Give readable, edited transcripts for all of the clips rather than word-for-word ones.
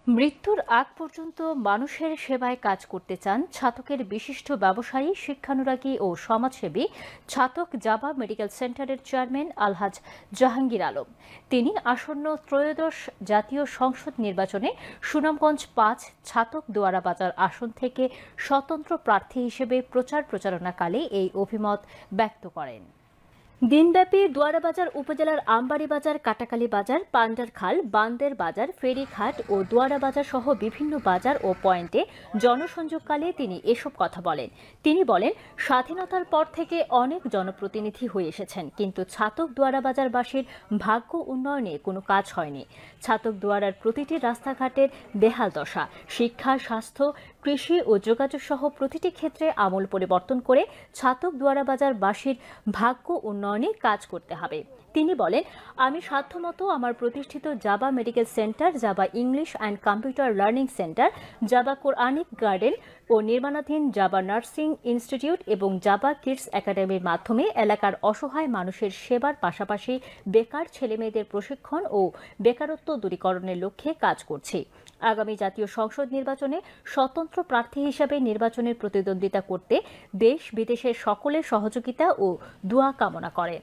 মৃত্যুর আগ পর্যন্ত মানুষের সেবায় কাজ করতে চান ছাতকের বিশিষ্ট ব্যবসায়ী, শিক্ষানুরাগী ও সমাজসেবী ছাতক জাবা মেডিকেল সেন্টারের চেয়ারম্যান আলহাজ জাহাঙ্গীর আলম। তিনি আসন্ন ত্রয়োদশ জাতীয় সংসদ নির্বাচনে সুনামগঞ্জ-৫ ছাতক দোয়ারা বাজার আসন থেকে স্বতন্ত্র প্রার্থী হিসেবে প্রচারণাকালে এই অভিমত ব্যক্ত করেন। দিনব্যাপী দোয়ারাবাজার উপজেলার আমবাড়ি বাজার, কাটাকালী বাজার, পান্ডার খাল, বান্দের বাজার, ফেরিঘাট ও দোয়ারা বাজার সহ বিভিন্ন বাজার ও পয়েন্টে জনসংযোগকালে তিনি এসব কথা বলেন। তিনি বলেন, স্বাধীনতার পর থেকে অনেক জনপ্রতিনিধি হয়ে এসেছেন, কিন্তু ছাতক দোয়ারাবাজারবাসীর ভাগ্য উন্নয়নে কোনো কাজ হয়নি। ছাতক দোয়ারার প্রতিটি রাস্তাঘাটের বেহাল দশা, শিক্ষা, স্বাস্থ্য, কৃষি ও যোগাযোগ সহ প্রতিটি ক্ষেত্রে আমূল পরিবর্তন করে ছাতক দোয়ারাবাজারবাসীর ভাগ্য উন্নয়নে কাজ করতে হবে। তিনি বলেন, আমি সাধ্যমতো আমার প্রতিষ্ঠিত Jaba medical centre, Jaba English and computer learning centre, Jaba Quranic garden ও নির্মাণাধীন জাবা নার্সিং ইনস্টিটিউট এবং জাবা কিডস একাডেমির মাধ্যমে এলাকার অসহায় মানুষের সেবার পাশাপাশি বেকার ছেলেমেয়েদের প্রশিক্ষণ ও বেকারত্ব দূরীকরণের লক্ষ্যে কাজ করছি। আগামী জাতীয় সংসদ নির্বাচনে স্বতন্ত্র প্রার্থী হিসেবে নির্বাচনের প্রতিদ্বন্দ্বিতা করতে দেশ বিদেশের সকলের সহযোগিতা ও দোয়া কামনা করেন।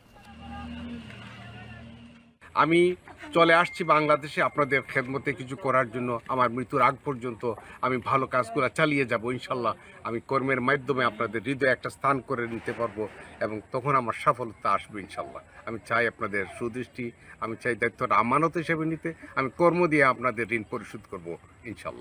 আমি চলে আসছি বাংলাদেশে আপনাদের খেদমতে কিছু করার জন্য। আমার মৃত্যুর আগ পর্যন্ত আমি ভালো কাজগুলো চালিয়ে যাব ইনশাল্লাহ। আমি কর্মের মাধ্যমে আপনাদের হৃদয়ে একটা স্থান করে নিতে পারবো এবং তখন আমার সফলতা আসবে ইনশাল্লাহ। আমি চাই আপনাদের সুদৃষ্টি, আমি চাই দায়িত্বটা আমানত হিসেবে নিতে। আমি কর্ম দিয়ে আপনাদের ঋণ পরিশোধ করবো ইনশাল্লাহ।